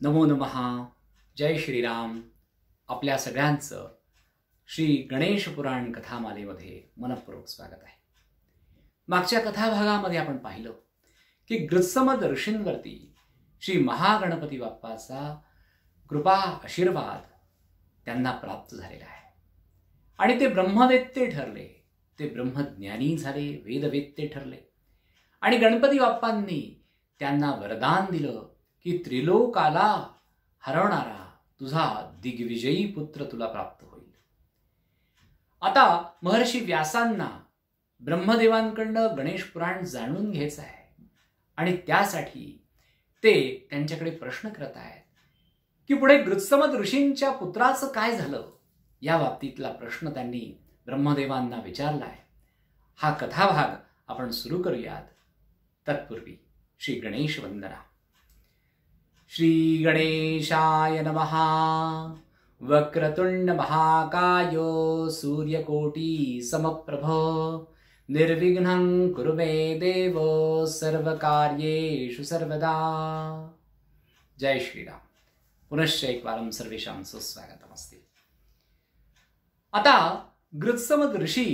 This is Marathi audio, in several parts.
नमो नमः. जय श्रीराम. आपल्या सगळ्यांचं श्री गणेश पुराण कथामालेमध्ये मनपूर्वक स्वागत आहे. मागच्या कथाभागामध्ये आपण पाहिलं की गृत्समद ऋषींवरती श्री महागणपती बाप्पाचा कृपा आशीर्वाद त्यांना प्राप्त झालेला आहे आणि ते ब्रह्मवेत्ते ठरले, ते ब्रह्मज्ञानी झाले, वेदवेत्ते ठरले आणि गणपती बाप्पांनी त्यांना वरदान दिलं की त्रिलोकाला हरवणारा तुझा दिग्विजयी पुत्र तुला प्राप्त होईल. आता महर्षी व्यासांना ब्रह्मदेवांकडनं गणेश पुराण जाणून घ्यायचं आहे आणि त्यासाठी ते त्यांच्याकडे प्रश्न करत आहेत की पुढे गृत्समद ऋषींच्या पुत्राचं काय झालं. या बाबतीतला प्रश्न त्यांनी ब्रह्मदेवांना विचारला आहे. हा कथाभाग आपण सुरू करूयात. तत्पूर्वी श्री गणेश वंदना. श्री गणेशाय नमः. वक्रतुंड महाकाय सूर्यकोटि समप्रभ निर्विघ्नं कुरु मे देव सर्वकार्येषु सर्वदा. जय श्रीराम. पुनश्च एकवारं सर्वेषां सुस्वागतमस्ति. आता गृत्समद ऋषी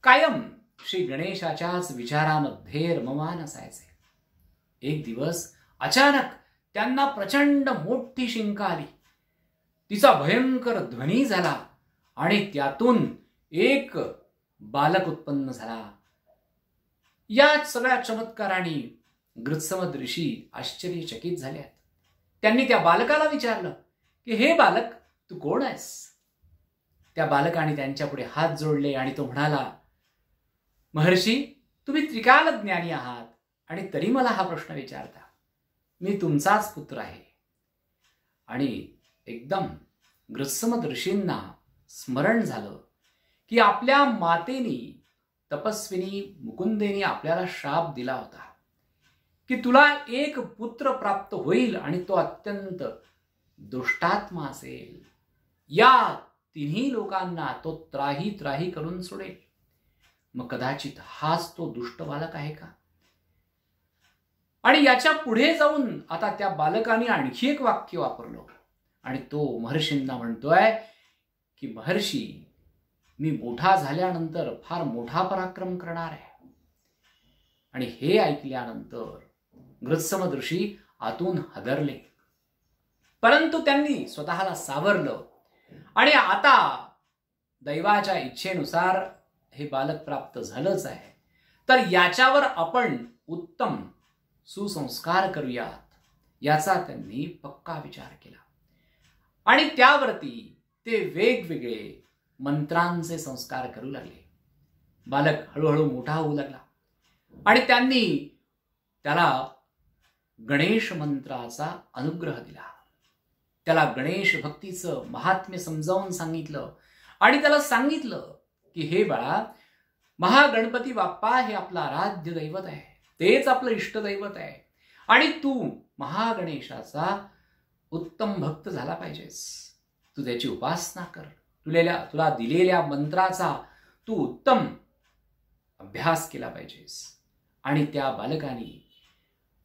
कायम श्री गणेशाच्याच विचारामध्ये रममान असायचे. एक दिवस अचानक त्यांना प्रचंड मोठी शिंक आली. तिचा भयंकर ध्वनी झाला आणि त्यातून एक बालक उत्पन्न झाला. या सगळ्या चमत्काराने गृत्समद ऋषी आश्चर्यचकित झाले. त्यांनी त्या बालकाला विचारलं की हे बालक, तू कोण आहेस? त्या बालकाने त्यांच्या पुढे हात जोडले आणि तो म्हणाला, महर्षी, तुम्ही त्रिकालज्ञानी आहात आणि तरी मला हा प्रश्न विचारता. मी तुमचाच पुत्र आहे. आणि एकदम गृत्समद ऋषींना स्मरण झालं की आपल्या मातेनी तपस्विनी मुकुंदेनी आपल्याला शाप दिला होता की तुला एक पुत्र प्राप्त होईल आणि तो अत्यंत दुष्टात्मा असेल. या तिन्ही लोकांना तो त्राही त्राही करून सोडेल. मग कदाचित हाच तो दुष्ट बालक आहे का? आणि याच्या पुढे जाऊन आता त्या बालकाने आणखी एक वाक्य वापरलं आणि तो महर्षींना म्हणतोय की महर्षी, मी मोठा झाल्यानंतर फार मोठा पराक्रम करणार आहे. आणि हे ऐकल्यानंतर गृत्समद ऋषी आतून हादरले, परंतु त्यांनी स्वतःला सावरलं आणि आता दैवाच्या इच्छेनुसार हे बालक प्राप्त झालंच आहे, तर याच्यावर आपण उत्तम सुसंस्कार करूयात याचा त्यांनी पक्का विचार केला. आणि त्यावरती ते वेगवेगळे मंत्रांचे संस्कार करू लागले. बालक हळूहळू मोठा होऊ लागला आणि त्यांनी त्याला गणेश मंत्राचा अनुग्रह दिला. त्याला गणेश भक्तीचं महात्म्य समजावून सांगितलं आणि त्याला सांगितलं की हे बाळा, महागणपती बाप्पा हे आपलं आराध्य दैवत आहे, तेच आपलं इष्टदैवत आहे आणि तू महागणेशाचा उत्तम भक्त झाला पाहिजेस. तू त्याची उपासना कर. तुला दिलेल्या मंत्राचा तू उत्तम अभ्यास केला पाहिजेस. आणि त्या बालकाने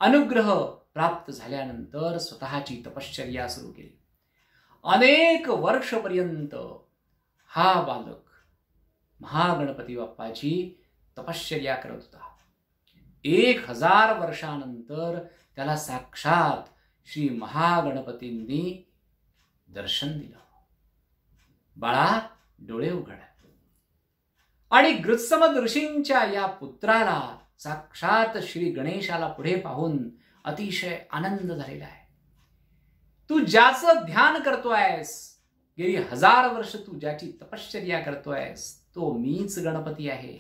अनुग्रह प्राप्त झाल्यानंतर स्वतःची तपश्चर्या सुरू केली. अनेक वर्षपर्यंत हा बालक महागणपती बाप्पाची तपश्चर्या करत होता. 1000 वर्षानंतर त्याला साक्षात श्री महागणपतींनी दर्शन दिलं. बाळा, डोळे उघड. आणि गृत्समद ऋषींच्या या पुत्राला साक्षात श्री गणेशाला पुढे पाहून अतिशय आनंद झालेला आहे. तू ज्याचं ध्यान करतोयस, गेली 1000 वर्ष तू ज्याची तपश्चर्या करतोयस, तो मीच गणपती आहे.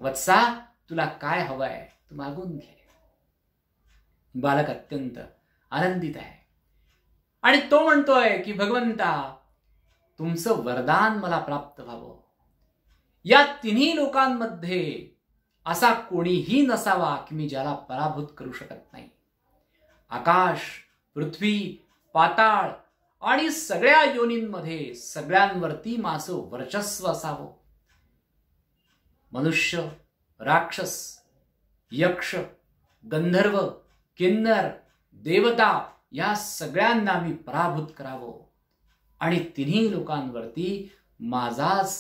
वत्सा, तुला काय हवंय तू मागून घे. बालक अत्यंत आनंदित आहे आणि तो म्हणतोय की भगवंता, तुमचं वरदान मला प्राप्त व्हावं. या तिन्ही लोकांमध्ये असा कोणीही नसावा की मी ज्याला पराभूत करू शकत नाही. आकाश, पृथ्वी, पाताळ आणि सगळ्या योनींमध्ये सगळ्यांवरती माझं वर्चस्व असावं. मनुष्य, राक्षस, यक्ष, गंधर्व, किन्नर, देवता या सगळ्यांना मी पराभूत करावं आणि तिन्ही लोकांवरती माझाच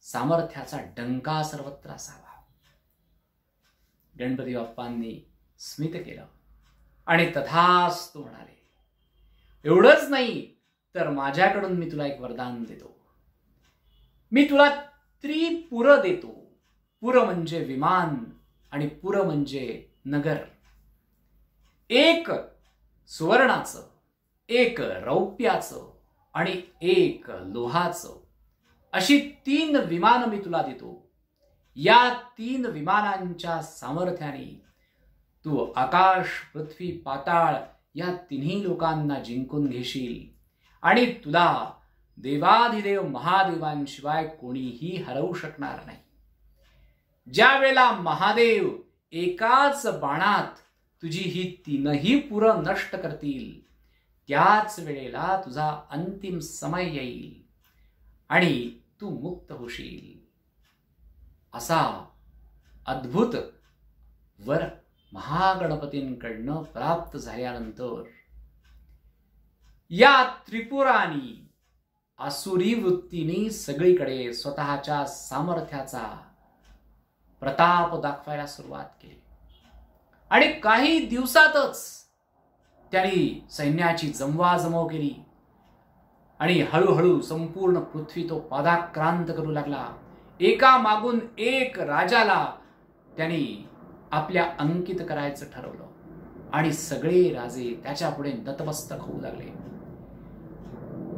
सामर्थ्याचा डंका सर्वत्र असावा. गणपती बाप्पांनी स्मित केलं आणि तथास्तु म्हणाले. एवढंच नाही तर माझ्याकडून मी तुला एक वरदान देतो. मी तुला त्रिपुर देतो. पुर म्हणजे विमान आणि पुर म्हणजे नगर. एक सुवर्णाचं, एक रौप्याचं आणि एक लोहाचं अशी 3 विमानं मी तुला देतो. या 3 विमानांच्या सामर्थ्याने तू आकाश, पृथ्वी, पाताळ या तिन्ही लोकांना जिंकून घेशील आणि तुला देवाधिदेव महादेवांशिवाय कोणीही हरवू शकणार नाही. ज्या वेळेला महादेव एकाच बाणात तुझी ही 3ही पुरं नष्ट करतील त्याच वेळेला तुझा अंतिम समय येईल आणि तू मुक्त होशील. असा अद्भुत वर महागणपतींकडनं प्राप्त झाल्यानंतर या त्रिपुरानी आसुरी वृत्तीने सगळीकडे स्वतःच्या सामर्थ्याचा प्रताप दाखवायला सुरुवात केली आणि काही दिवसातच त्यांनी सैन्याची जमवाजमव केली आणि हळूहळू संपूर्ण पृथ्वी तो पादाक्रांत करू लागला. एका मागून एक राजाला त्यांनी आपल्या अंकित करायचं ठरवलं आणि सगळे राजे त्याच्या पुढे नतमस्तक होऊ लागले.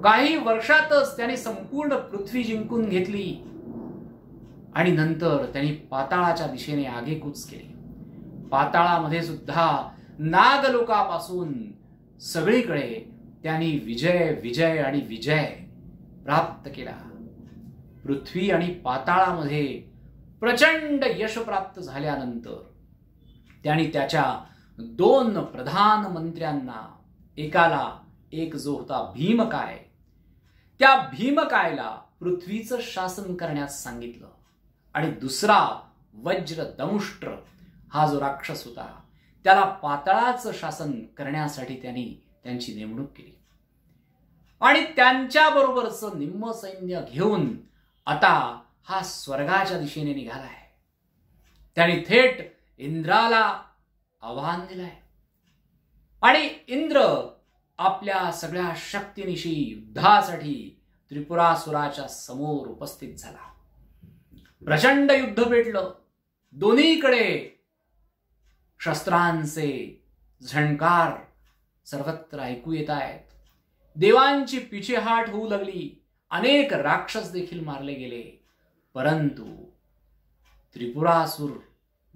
काही वर्षातच त्यांनी संपूर्ण पृथ्वी जिंकून घेतली आणि नंतर त्यांनी पाताळाच्या दिशेने आगेकूच केली. पाताळामध्ये सुद्धा नागलोकापासून सगळीकडे त्यांनी विजय विजय आणि विजय प्राप्त केला. पृथ्वी आणि पाताळामध्ये प्रचंड यश प्राप्त झाल्यानंतर त्यांनी त्याच्या 2 प्रधानमंत्र्यांना, एकाला एक जो होता भीमकाय, त्या भीमकायला पृथ्वीचं शासन करण्यास सांगितलं आणि दुसरा वज्रदंष्ट्र हा जो राक्षस होता त्याला पाताळाचं शासन करण्यासाठी त्यांनी त्यांची नेमणूक केली आणि त्यांच्याबरोबरचं निम्म सैन्य घेऊन आता हा स्वर्गाच्या दिशेने निघालाय. त्यांनी थेट इंद्राला आव्हान दिलंय आणि इंद्र आपल्या सगळ्या शक्तीनिशी युद्धासाठी त्रिपुरासुराच्या समोर उपस्थित झाला. प्रचंड युद्ध पेटलं. दोन्हीकडे शस्त्रांचे झणकार सर्वत्र ऐकू येत आहेत. देवांची पिछेहाट होऊ लागली. अनेक राक्षस देखील मारले गेले. परंतु त्रिपुरासुर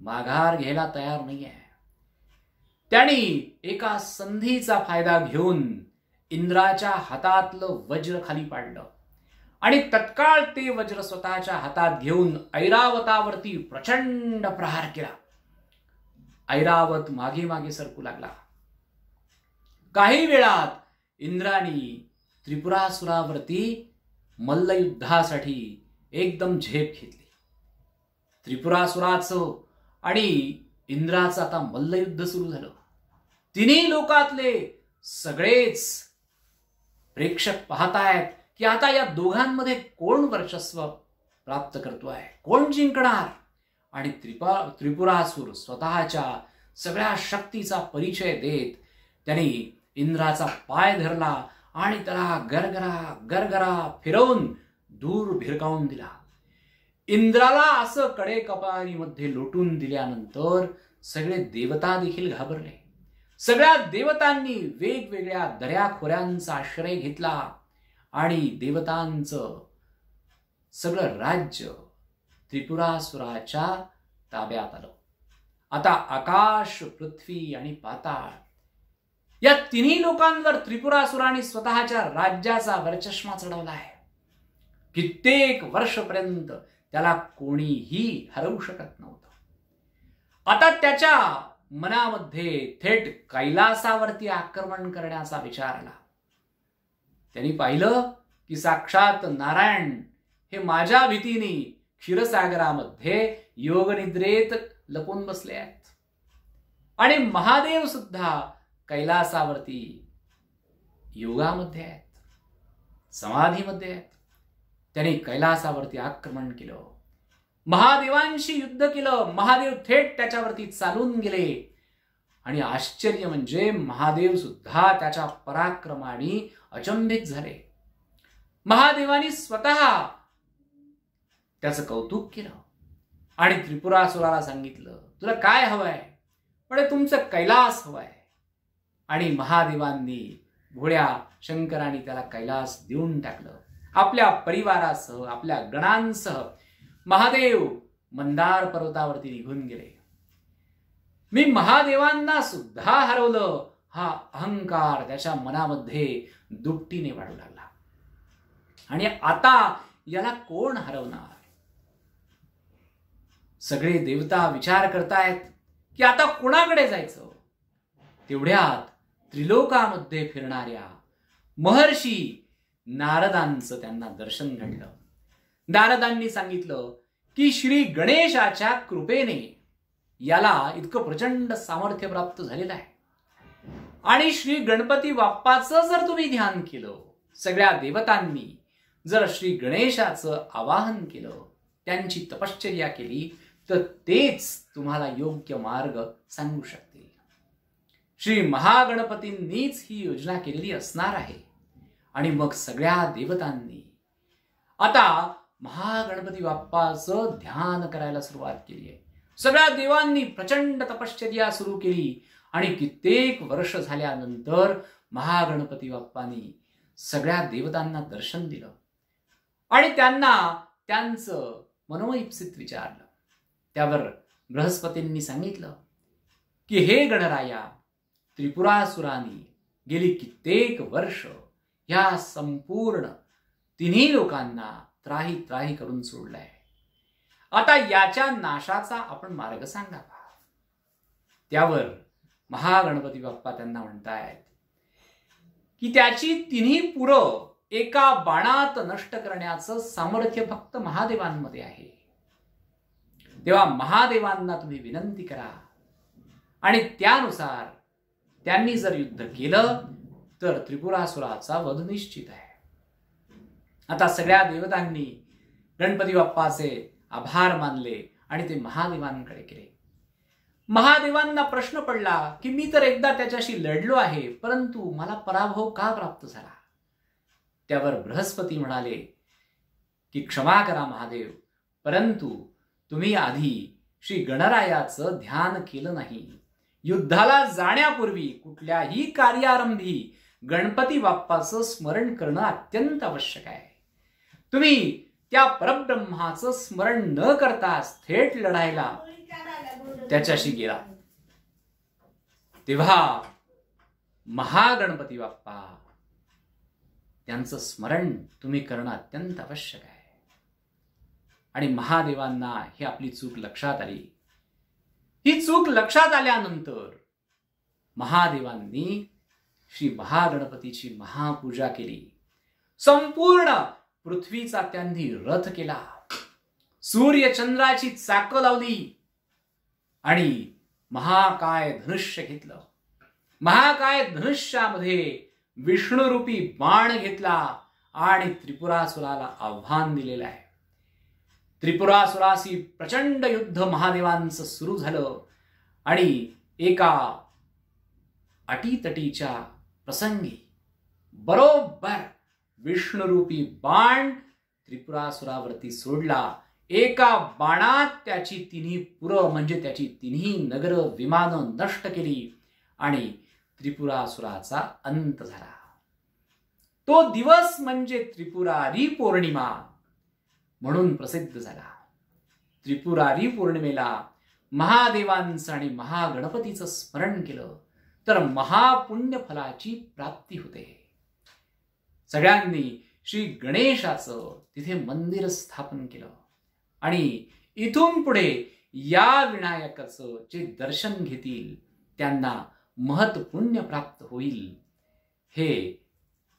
माघार घ्यायला तयार नाहीये. त्यांनी एका संधीचा फायदा घेऊन इंद्राच्या हातातलं वज्र खाली पाडलं आणि तत्काळ ते वज्र स्वतःच्या हातात घेऊन ऐरावतावरती प्रचंड प्रहार केला. ऐरावत मागे मागे सरकू लागला. काही वेळात इंद्रानी त्रिपुरासुरावरती मल्लयुद्धासाठी एकदम झेप घेतली. त्रिपुरासुराचं आणि इंद्राचं आता मल्लयुद्ध सुरू झालं. तिन्ही लोकातले सगळेच प्रेक्षक पाहतायत की आता या दोघांमध्ये कोण वर्चस्व प्राप्त करतोय, कोण जिंकणार. आणि त्रिपुरासुर स्वतःच्या सगळ्या शक्तीचा परिचय देत त्यांनी इंद्राचा पाय धरला आणि त्याला गरगरा गरगरा फिरवून दूर भिरकावून दिला. इंद्राला असं कडे कपाळीमध्ये लोटून दिल्यानंतर सगळे देवता देखील घाबरले. सगळ्या देवतांनी वेगवेगळ्या दऱ्याखोऱ्यांचा आश्रय घेतला आणि देवतांचं सगळं राज्य त्रिपुरासुराच्या ताब्यात आलं. आता आकाश, पृथ्वी आणि पाताळ या तिन्ही लोकांवर त्रिपुरासुराने स्वतःच्या राज्याचा वरचष्मा चढवला आहे. कित्येक वर्षपर्यंत त्याला कोणीही हरवू शकत नव्हतं. आता त्याच्या मनामध्ये थेट कैलासावरती आक्रमण करण्याचा विचार आला. त्यांनी पाहिलं की साक्षात नारायण हे माझ्या भीतीने क्षीरसागरामध्ये योगनिद्रेत लपून बसले आहेत आणि महादेव सुद्धा कैलासावरती योगामध्ये आहेत, समाधीमध्ये आहेत. त्यांनी कैलासावरती आक्रमण केलं, महादेवांशी युद्ध केलं. महादेव थेट त्याच्यावरती चालून गेले आणि आश्चर्य म्हणजे महादेव सुद्धा त्याच्या पराक्रमाने अचंबित झाले. महादेवानी स्वतः त्याचं कौतुक केलं आणि त्रिपुरासुराला सांगितलं, तुला काय हवंय? पण तुमचं कैलास हवंय. आणि महादेवांनी, भोळ्या शंकरांनी त्याला कैलास देऊन टाकलं. आपल्या परिवारासह, आपल्या गणांसह महादेव मंदार पर्वतावरती निघून गेले. मी महादेवांना सुद्धा हरवलं, हा अहंकार त्याच्या मनामध्ये दुपटीने वाढू लागला. आणि आता याला कोण हरवणार? सगळे देवता विचार करतायत की आता कोणाकडे जायचं. तेवढ्यात त्रिलोकामध्ये फिरणाऱ्या महर्षी नारदांचं त्यांना दर्शन घडलं. नारदांनी सांगितलं की श्री गणेशाच्या कृपेने याला इतकं प्रचंड सामर्थ्य प्राप्त झालेलं आहे आणि श्री गणपती बाप्पाचं जर तुम्ही ध्यान केलं, सगळ्या देवतांनी जर श्री गणेशाचं आवाहन केलं, त्यांची तपश्चर्या केली, तर तेच तुम्हाला योग्य मार्ग सांगू शकतील. श्री महागणपतींनीच ही योजना केलेली असणार आहे. आणि मग सगळ्या देवतांनी आता महागणपती बाप्पाचं ध्यान करायला सुरुवात केली आहे. सगळ्या देवांनी प्रचंड तपश्चर्या सुरू केली आणि कित्येक वर्ष झाल्यानंतर महागणपती बाप्पांनी सगळ्या देवतांना दर्शन दिलं आणि त्यांना त्यांचं मनोइप्सित विचारलं. त्यावर बृहस्पतींनी सांगितलं की हे गणराया, त्रिपुरासुरांनी गेली कित्येक वर्ष या संपूर्ण तिन्ही लोकांना त्राही त्राही करून सोडलाय. आता याच्या नाशाचा आपण मार्ग सांगावा. त्यावर महागणपती बाप्पा त्यांना म्हणतायत की त्याची तिन्ही पुरं एका बाणात नष्ट करण्याचं सामर्थ्य फक्त महादेवांमध्ये आहे. तेव्हा महादेवांना तुम्ही विनंती करा आणि त्यानुसार त्यांनी जर युद्ध केलं तर त्रिपुरासुराचा वध निश्चित आहे. आता सगळ्या देवतांनी गणपती बाप्पाचे आभार मानले आणि ते महादेवांकडे गेले. महादेवांना प्रश्न पडला की मी तर एकदा त्याच्याशी लढलो आहे, परंतु मला पराभव का प्राप्त झाला? त्यावर बृहस्पती म्हणाले की क्षमा करा महादेव, परंतु तुम्ही आधी श्री गणरायाचं ध्यान केलं नाही. युद्धाला जाण्यापूर्वी कुठल्याही कार्यारंभी गणपती बाप्पाचं स्मरण करणं अत्यंत आवश्यक आहे. तुम्ही त्या परब्रह्माचं स्मरण न करताच थेट लढायला त्याच्याशी गेला. तेव्हा महागणपती बाप्पा त्यांचं स्मरण तुम्ही करणं अत्यंत आवश्यक आहे. आणि महादेवांना ही आपली चूक लक्षात आली. ही चूक लक्षात आल्यानंतर महादेवांनी श्री महागणपतीची महापूजा केली. संपूर्ण पृथ्वीचा त्यांनी रथ केला, सूर्य चंद्राची चाकं लावली आणि महाकाय धनुष्य घेतलं. महाकाय धनुष्यामध्ये विष्णुरूपी बाण घेतला आणि त्रिपुरासुराला आव्हान दिलेलं आहे. त्रिपुरासुराशी प्रचंड युद्ध महादेवांचं सुरू झालं आणि एका अटीतटीच्या प्रसंगी बरोबर विष्णुरूपी बाण त्रिपुरासुरावरती सोडला. एका बाणात त्याची तिन्ही पुरं म्हणजे त्याची तिन्ही नगर विमानं नष्ट केली आणि त्रिपुरासुराचा अंत झाला. तो दिवस म्हणजे त्रिपुरारी पौर्णिमा म्हणून प्रसिद्ध झाला. त्रिपुरारी पौर्णिमेला महादेवांचं आणि महागणपतीचं स्मरण केलं तर महापुण्य फलाची प्राप्ती होते. सगळ्यांनी श्री गणेशाचं तिथे मंदिर स्थापन केलं आणि इथून पुढे या विनायकाचं जे दर्शन घेतील त्यांना महत्पुण्य प्राप्त होईल हे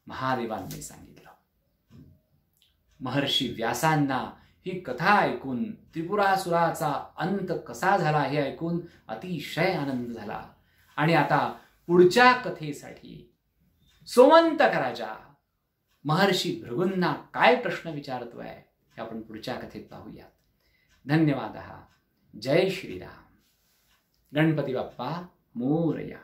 महादेवांनी सांगितलं. महर्षी व्यासांना ही कथा ऐकून, त्रिपुरासुराचा अंत कसा झाला हे ऐकून अतिशय आनंद झाला आणि आता पुढच्या कथेसाठी सोमंतक राजा महर्षी भृगूंना काय प्रश्न विचारतोय हे आपण पुढच्या कथेत पाहूयात. धन्यवाद. जय श्रीराम. गणपती बाप्पा मोरया.